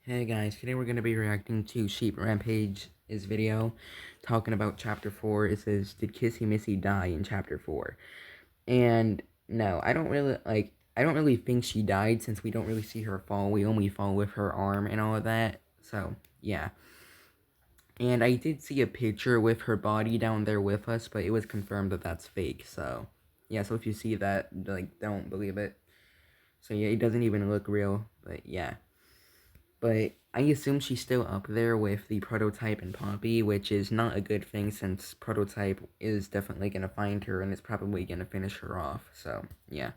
Hey guys, today we're going to be reacting to Sheep Rampage's video talking about Chapter 4. It says, did Kissy Missy die in Chapter 4? And no, I don't really think she died since we don't really see her fall. We only fall with her arm and all of that. So, yeah. And I did see a picture with her body down there with us, but it was confirmed that that's fake. So, yeah, so if you see that, don't believe it. So, yeah, it doesn't even look real, but yeah. But I assume she's still up there with the Prototype and Poppy, which is not a good thing since Prototype is definitely going to find her and is probably going to finish her off. So, yeah.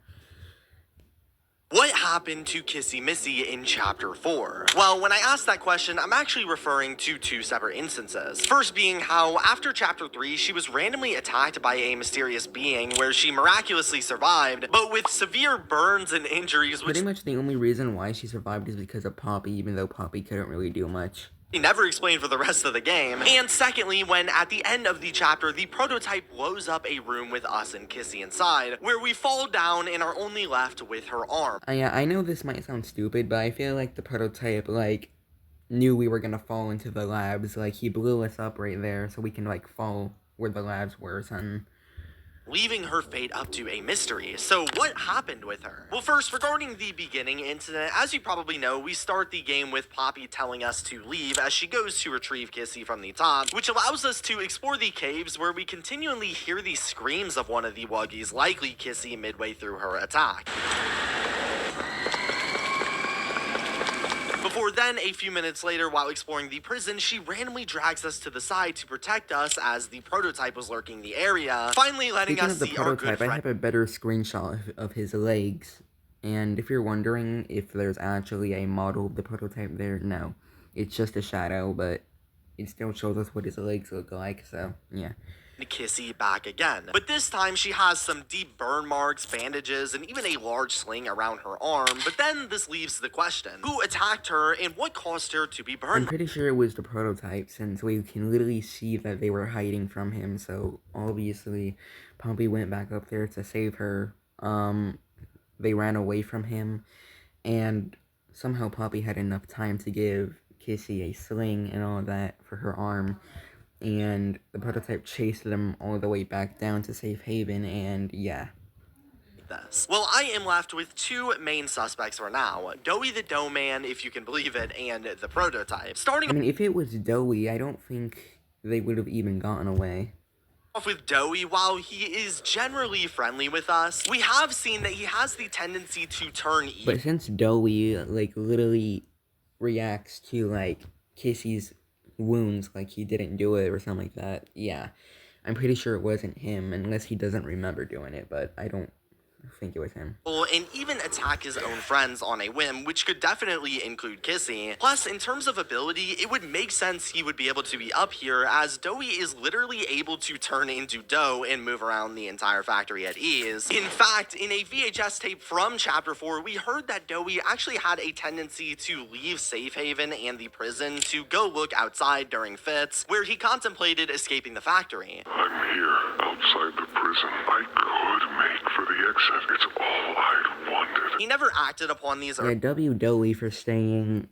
What happened to Kissy Missy in Chapter 4? Well, when I ask that question, I'm actually referring to two separate instances. First being how, after Chapter 3, she was randomly attacked by a mysterious being where she miraculously survived, but with severe burns and injuries, which pretty much the only reason why she survived is because of Poppy, even though Poppy couldn't really do much. He never explained for the rest of the game. And secondly, when at the end of the chapter, the Prototype blows up a room with us and Kissy inside, where we fall down and are only left with her arm. Yeah, I know this might sound stupid, but I feel like the Prototype, knew we were gonna fall into the labs. Like, he blew us up right there so we can, fall where the labs were or something, leaving her fate up to a mystery. So what happened with her? Well, first, regarding the beginning incident, as you probably know, we start the game with Poppy telling us to leave as she goes to retrieve Kissy from the top, which allows us to explore the caves where we continually hear the screams of one of the Wuggies, likely Kissy, midway through her attack. Before then, a few minutes later, while exploring the prison, she randomly drags us to the side to protect us as the Prototype was lurking the area, finally letting Speaking us of the see our good Prototype, friend. I have a better screenshot of his legs. And if you're wondering if there's actually a model of the Prototype there, no. It's just a shadow, but it still shows us what his legs look like, so, yeah. Kissy back again. But this time she has some deep burn marks, bandages, and even a large sling around her arm. But then this leaves the question, who attacked her and what caused her to be burned? I'm pretty sure it was the Prototype, since we can literally see that they were hiding from him, so obviously Poppy went back up there to save her. They ran away from him, and somehow Poppy had enough time to give Kissy a sling and all that for her arm, and the Prototype chased them all the way back down to Safe Haven, and yeah. This. Well, I am left with two main suspects for now. Doughy the Dough Man, if you can believe it, and the Prototype. Starting I mean, if it was Doughy, I don't think they would have even gotten away. Off with Doughy, while he is generally friendly with us, we have seen that he has the tendency to turn evil. But since Doughy, literally reacts to, Kissy's wounds like he didn't do it or something like that, yeah. I'm pretty sure it wasn't him, unless he doesn't remember doing it, but I don't think it was him. And even attack his own friends on a whim, which could definitely include Kissy. Plus, in terms of ability, it would make sense he would be able to be up here, as Doughy is literally able to turn into dough and move around the entire factory at ease. In fact, in a VHS tape from Chapter 4, we heard that Doughy actually had a tendency to leave Safe Haven and the prison to go look outside during fits, where he contemplated escaping the factory. I'm here, outside the prison. I could make for the exit. It's all I'd wanted. He never acted upon these. Yeah, Doughy for staying,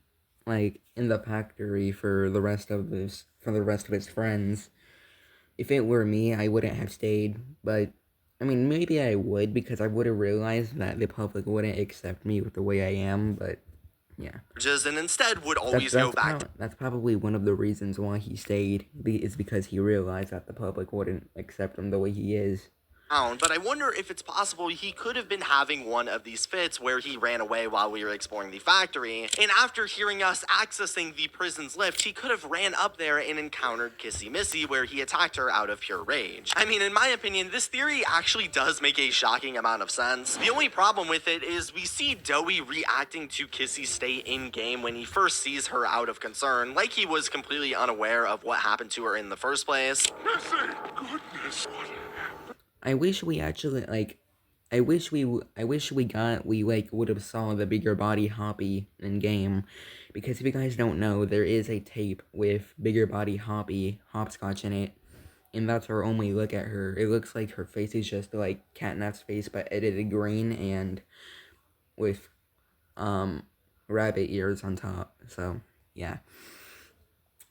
in the factory for the rest of his friends. If it were me, I wouldn't have stayed, but, I mean, maybe I would, because I would have realized that the public wouldn't accept me with the way I am, but, yeah. And instead would always go back. That's probably one of the reasons why he stayed, is because he realized that the public wouldn't accept him the way he is. But I wonder if it's possible he could have been having one of these fits where he ran away while we were exploring the factory, and after hearing us accessing the prison's lift, he could have ran up there and encountered Kissy Missy, where he attacked her out of pure rage. I mean, in my opinion, this theory actually does make a shocking amount of sense. The only problem with it is we see Doughy reacting to Kissy's state in-game when he first sees her out of concern, like he was completely unaware of what happened to her in the first place. Thank goodness. I wish we actually, I wish we would have saw the bigger body Hoppy in game, because if you guys don't know, there is a tape with bigger body Hoppy, Hopscotch in it, and that's our only look at her. It looks like her face is just like Catnap's face, but edited green, and with, rabbit ears on top. So, yeah.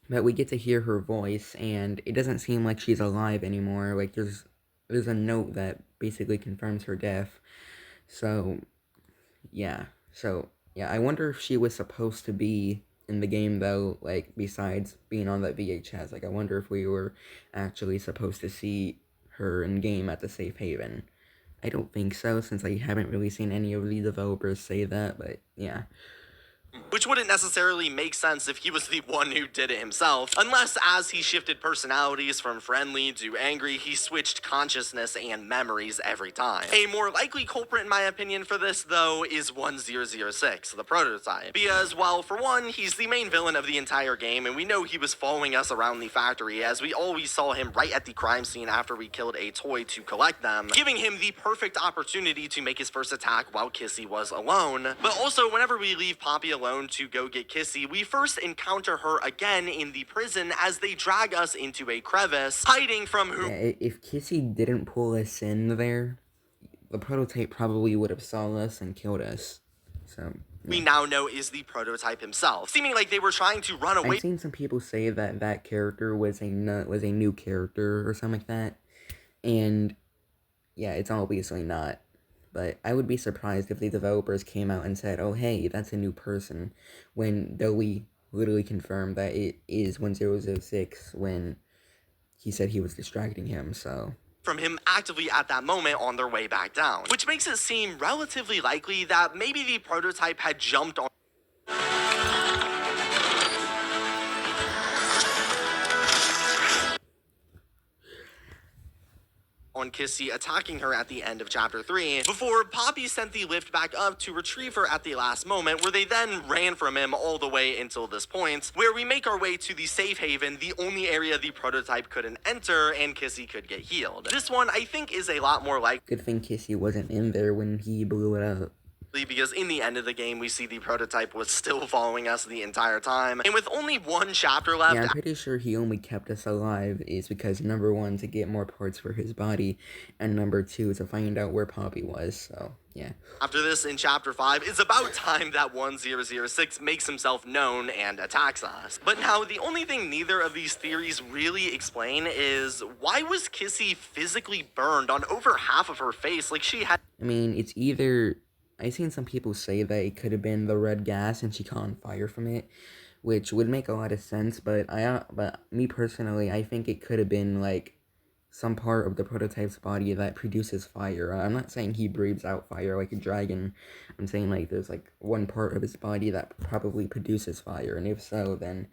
But we get to hear her voice, and it doesn't seem like she's alive anymore. Like, there's a note that basically confirms her death. So, yeah. So, yeah, I wonder if she was supposed to be in the game, though, like, besides being on that VHS. Like, I wonder if we were actually supposed to see her in-game at the safe haven. I don't think so, since I haven't really seen any of the developers say that, but yeah. Which wouldn't necessarily make sense if he was the one who did it himself, unless as he shifted personalities from friendly to angry, he switched consciousness and memories every time. A more likely culprit in my opinion for this, though, is 1006, the prototype. Because, well, for one, he's the main villain of the entire game, and we know he was following us around the factory, as we always saw him right at the crime scene after we killed a toy to collect them, giving him the perfect opportunity to make his first attack while Kissy was alone. But also, whenever we leave Poppy alone to go get Kissy, we first encounter her again in the prison as they drag us into a crevice, hiding from who. Yeah, if Kissy didn't pull us in there, the prototype probably would have saw us and killed us. So, we now know is the prototype himself, seeming like they were trying to run away. I've seen some people say that that character was a new character or something like that, and yeah, it's obviously not. But I would be surprised if the developers came out and said, "Oh, hey, that's a new person," when we literally confirmed that it is 1006 when he said he was distracting him. So from him actively at that moment on their way back down, which makes it seem relatively likely that maybe the prototype had jumped on Kissy, attacking her at the end of chapter 3, before Poppy sent the lift back up to retrieve her at the last moment, where they then ran from him all the way until this point, where we make our way to the safe haven, the only area the prototype couldn't enter, and Kissy could get healed. This one, I think, is a lot more likely. good thing Kissy wasn't in there when he blew it up, Because in the end of the game, we see the prototype was still following us the entire time. And with only one chapter left... Yeah, I'm pretty sure he only kept us alive is because, number one, to get more parts for his body, and number two, to find out where Poppy was, so, yeah. After this, in chapter 5, it's about time that 1006 makes himself known and attacks us. But now, the only thing neither of these theories really explain is, why was Kissy physically burned on over half of her face like she had... I mean, it's either... I've seen some people say that it could have been the red gas and she caught on fire from it, which would make a lot of sense, but me personally, I think it could have been, like, some part of the prototype's body that produces fire. I'm not saying he breathes out fire like a dragon. I'm saying, like, there's, like, one part of his body that probably produces fire, and if so, then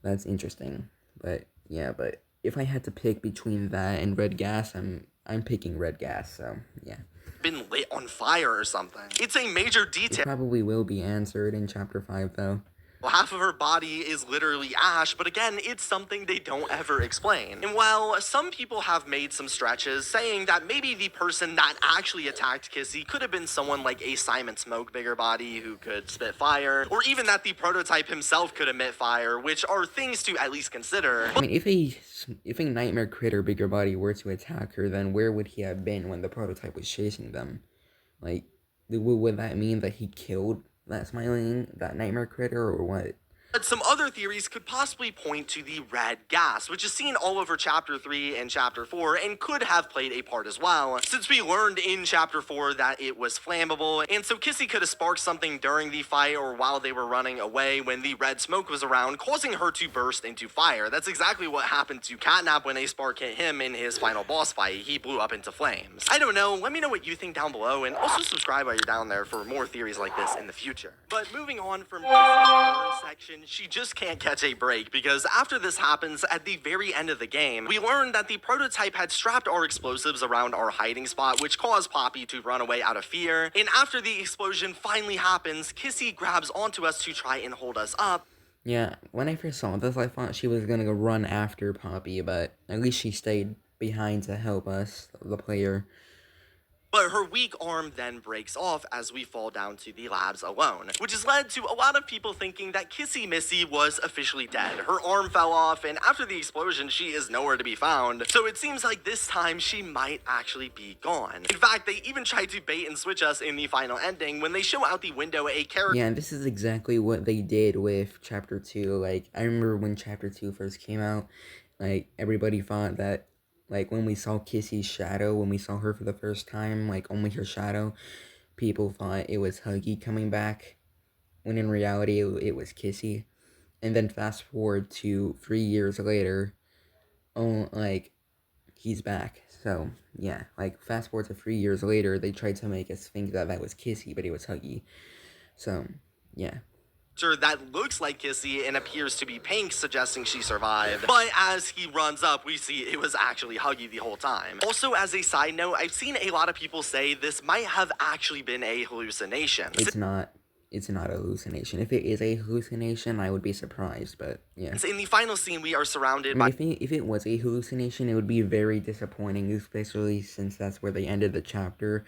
that's interesting. But, yeah, but if I had to pick between that and red gas, I'm picking red gas, so, yeah. Been lit on fire or something. It's a major It detail. probably will be answered in chapter 5, though. Well, half of her body is literally ash, but again, it's something they don't ever explain. And while some people have made some stretches saying that maybe the person that actually attacked Kissy could have been someone like a Simon Smoke bigger body who could spit fire, or even that the prototype himself could emit fire, which are things to at least consider. I mean, if a Nightmare Critter bigger body were to attack her, then where would he have been when the prototype was chasing them? Like, would that mean that he killed that Nightmare Critter, or what? But some other theories could possibly point to the red gas, which is seen all over Chapter 3 and Chapter 4 and could have played a part as well, since we learned in Chapter 4 that it was flammable, and so Kissy could have sparked something during the fight or while they were running away when the red smoke was around, causing her to burst into fire. That's exactly what happened to Catnap when a spark hit him in his final boss fight. He blew up into flames. I don't know, let me know what you think down below, and also subscribe while you're down there for more theories like this in the future. But moving on from Kissy's section, she just can't catch a break, because after this happens, at the very end of the game, we learn that the prototype had strapped our explosives around our hiding spot, which caused Poppy to run away out of fear. And after the explosion finally happens, Kissy grabs onto us to try and hold us up. Yeah, when I first saw this, I thought she was gonna go run after Poppy, but at least she stayed behind to help us, the player. But her weak arm then breaks off as we fall down to the labs alone, which has led to a lot of people thinking that Kissy Missy was officially dead. Her arm fell off, and after the explosion, she is nowhere to be found. So it seems like this time she might actually be gone. In fact, they even tried to bait and switch us in the final ending when they show out the window a character. Yeah, this is exactly what they did with Chapter 2. Like, I remember when Chapter 2 first came out, like, everybody thought that, like, when we saw Kissy's shadow, when we saw her for the first time, like, only her shadow, people thought it was Huggy coming back, when in reality it was Kissy. And then fast forward to 3 years later, oh, like, he's back. So, yeah, like, fast forward to 3 years later, they tried to make us think that that was Kissy, but it was Huggy. So, yeah. That looks like Kissy and appears to be pink, suggesting she survived. But as he runs up, we see it was actually Huggy the whole time. Also, as a side note, I've seen a lot of people say this might have actually been a hallucination. It's not a hallucination. If it is a hallucination, I would be surprised, but yeah. In the final scene, we are surrounded by... if it was a hallucination, it would be very disappointing, especially since that's where they ended the chapter,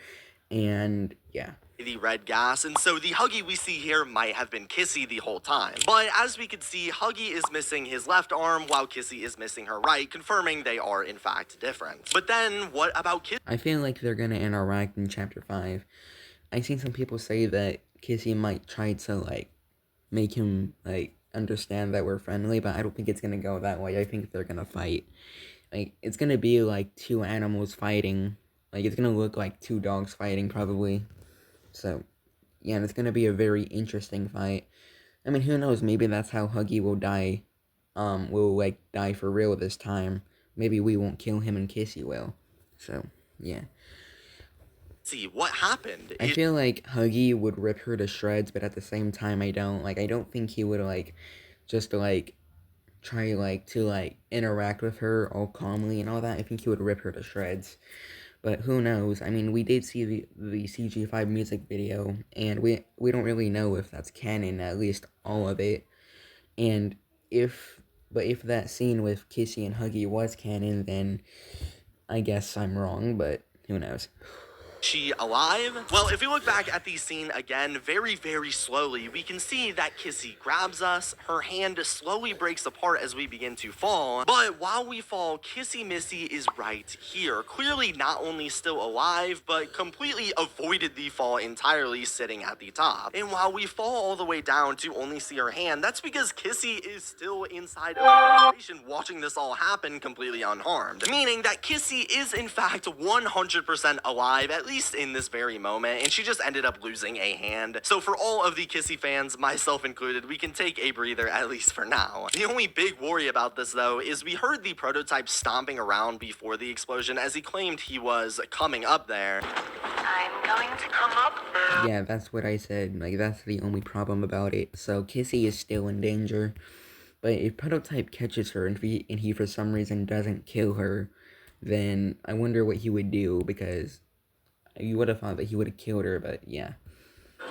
and yeah. The red gas, and so the Huggy we see here might have been Kissy the whole time. But as we can see, Huggy is missing his left arm while Kissy is missing her right, confirming they are in fact different. But then, what about Kissy? I feel like they're gonna interact in Chapter 5. I've seen some people say that Kissy might try to, like, make him, like, understand that we're friendly, but I don't think it's gonna go that way. I think they're gonna fight. Like, it's gonna be, like, two animals fighting. Like, it's gonna look like two dogs fighting, probably. So, yeah, and it's gonna be a very interesting fight. I mean, who knows? Maybe that's how Huggy will die. Will, like, die for real this time. Maybe we won't kill him and Kissy will. So, yeah. See, what happened? I feel like Huggy would rip her to shreds, but at the same time, I don't. Like, I don't think he would, like, just, like, try, like, to, like, interact with her all calmly and all that. I think he would rip her to shreds. But who knows? I mean, we did see the CG5 music video, and we don't really know if that's canon, at least all of it. And if that scene with Kissy and Huggy was canon, then I guess I'm wrong, but who knows? She alive? Well, if we look back at the scene again, very, very slowly, we can see that Kissy grabs us, her hand slowly breaks apart as we begin to fall, but while we fall, Kissy Missy is right here, clearly not only still alive, but completely avoided the fall entirely, sitting at the top. And while we fall all the way down to only see her hand, that's because Kissy is still inside of the situation watching this all happen completely unharmed, meaning that Kissy is in fact 100% alive, at least in this very moment, and she just ended up losing a hand. So for all of the Kissy fans, myself included, we can take a breather, at least for now. The only big worry about this, though, is we heard the prototype stomping around before the explosion as he claimed he was coming up there. I'm going to come up there. Yeah, that's what I said. Like, that's the only problem about it. So Kissy is still in danger, but if prototype catches her and he for some reason doesn't kill her, then I wonder what he would do, because you would have thought that he would have killed her, but yeah.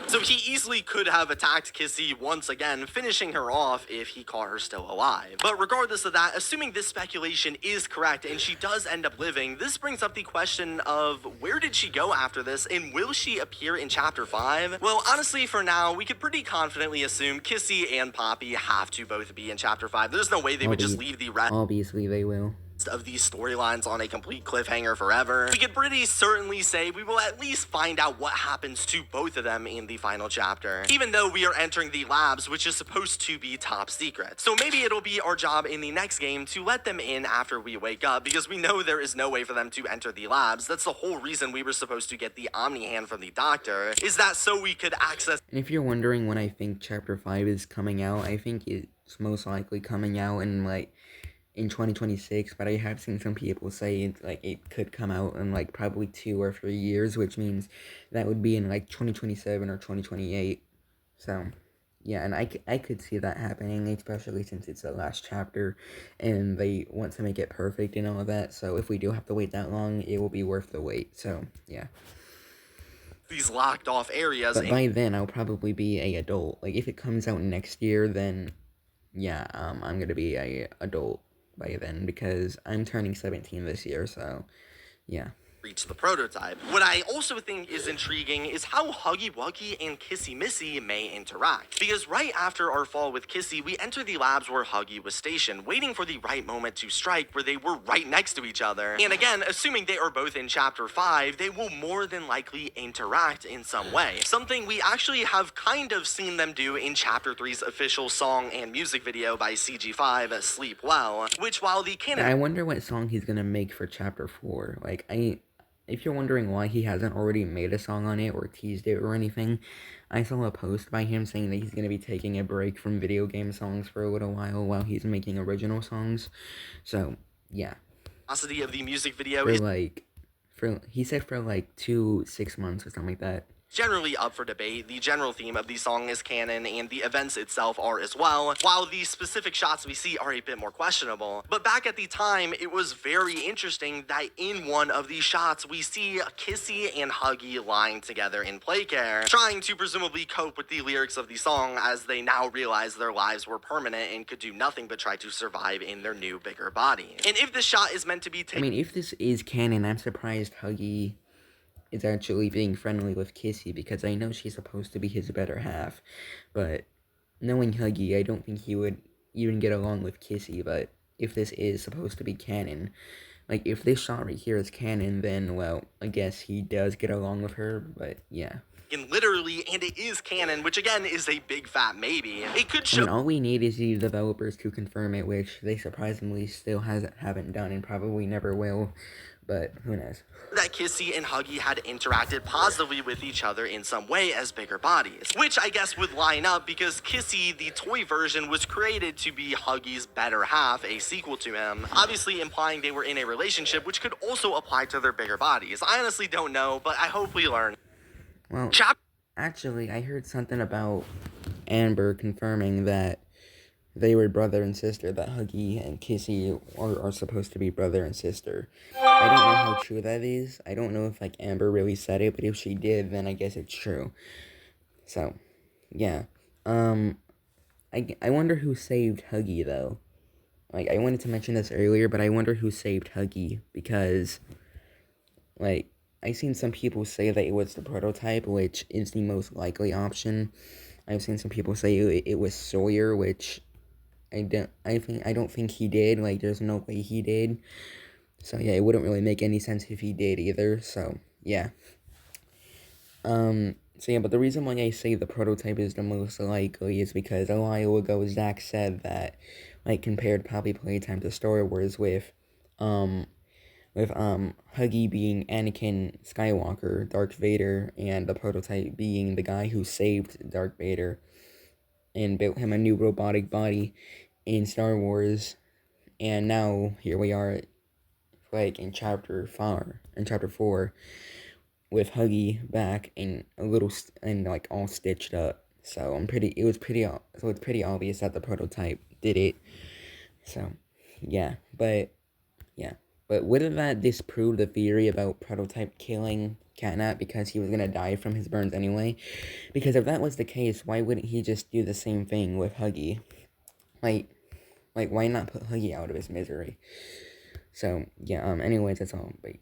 So he easily could have attacked Kissy once again, finishing her off if he caught her still alive. But regardless of that, assuming this speculation is correct and she does end up living, this brings up the question of where did she go after this, and will she appear in Chapter 5? Well, honestly, for now, we could pretty confidently assume Kissy and Poppy have to both be in Chapter 5. There's no way they would just leave the rest Obviously, they will. of these storylines on a complete cliffhanger forever. We could pretty certainly say we will at least find out what happens to both of them in the final chapter, even though we are entering the labs, which is supposed to be top secret. So maybe it'll be our job in the next game to let them in after we wake up, because we know there is no way for them to enter the labs. That's the whole reason we were supposed to get the Omni hand from the doctor, is that so we could access. And if you're wondering when I think Chapter 5 is coming out, I think it's most likely coming out in, like, in 2026, but I have seen some people say it could come out in, like, probably 2 or 3 years, which means that would be in, like, 2027 or 2028. So, yeah, and I could see that happening, especially since it's the last chapter, and they want to make it perfect and all of that, so if we do have to wait that long, it will be worth the wait, so, yeah. These locked off areas. But by then, I'll probably be a adult. Like, if it comes out next year, then, yeah, I'm gonna be a adult by then, because I'm turning 17 this year, so, yeah. reach the prototype. What I also think is intriguing is how Huggy Wuggy and Kissy Missy may interact. Because right after our fall with Kissy, we enter the labs where Huggy was stationed, waiting for the right moment to strike where they were right next to each other. And again, assuming they are both in Chapter 5, they will more than likely interact in some way. Something we actually have kind of seen them do in Chapter 3's official song and music video by CG5, Sleep Well, which while the canon... I wonder what song he's gonna make for Chapter 4. Like, if you're wondering why he hasn't already made a song on it or teased it or anything, I saw a post by him saying that he's going to be taking a break from video game songs for a little while he's making original songs. So, yeah. Velocity of the music video He said for like 6 months or something like that. Generally up for debate. The general theme of the song is canon, and the events itself are as well, while the specific shots we see are a bit more questionable. But back at the time, it was very interesting that in one of these shots, we see Kissy and Huggy lying together in play care, trying to presumably cope with the lyrics of the song as they now realize their lives were permanent and could do nothing but try to survive in their new, bigger body. And if this shot is meant to be taken... if this is canon, I'm surprised Huggy is actually being friendly with Kissy, because I know she's supposed to be his better half, but knowing Huggy, I don't think he would even get along with Kissy. But if this is supposed to be canon, like, if this shot right here is canon, then, well, I guess he does get along with her, but yeah. Literally, and it is canon, which again is a big fat maybe. It could show... all we need is the developers to confirm it, which they surprisingly still haven't done and probably never will. But who knows? That Kissy and Huggy had interacted positively with each other in some way as bigger bodies, which I guess would line up because Kissy, the toy version, was created to be Huggy's better half, a sequel to him, obviously implying they were in a relationship, which could also apply to their bigger bodies. I honestly don't know, but I hope we learn. Well, actually, I heard something about Amber confirming that they were brother and sister, that Huggy and Kissy are supposed to be brother and sister. I don't know how true that is. I don't know if, like, Amber really said it, but if she did, then I guess it's true. So, yeah. I wonder who saved Huggy, though. Like, I wanted to mention this earlier, but I wonder who saved Huggy, because, like, I've seen some people say that it was the prototype, which is the most likely option. I've seen some people say it was Sawyer, which I don't think he did. Like, there's no way he did. So yeah, it wouldn't really make any sense if he did either. So yeah. But the reason why I say the prototype is the most likely is because a while ago Zach said that, like, compared Poppy Playtime to Star Wars with Huggy being Anakin Skywalker, Darth Vader, and the prototype being the guy who saved Darth Vader and built him a new robotic body in Star Wars. And now here we are, like, in chapter 4, with Huggy back and like all stitched up. So it's pretty obvious that the prototype did it. So yeah, but wouldn't that disprove the theory about prototype killing Catnap because he was gonna die from his burns anyway? Because if that was the case, why wouldn't he just do the same thing with Huggy? Like why not put Huggy out of his misery? So yeah, anyways, that's all. Bye.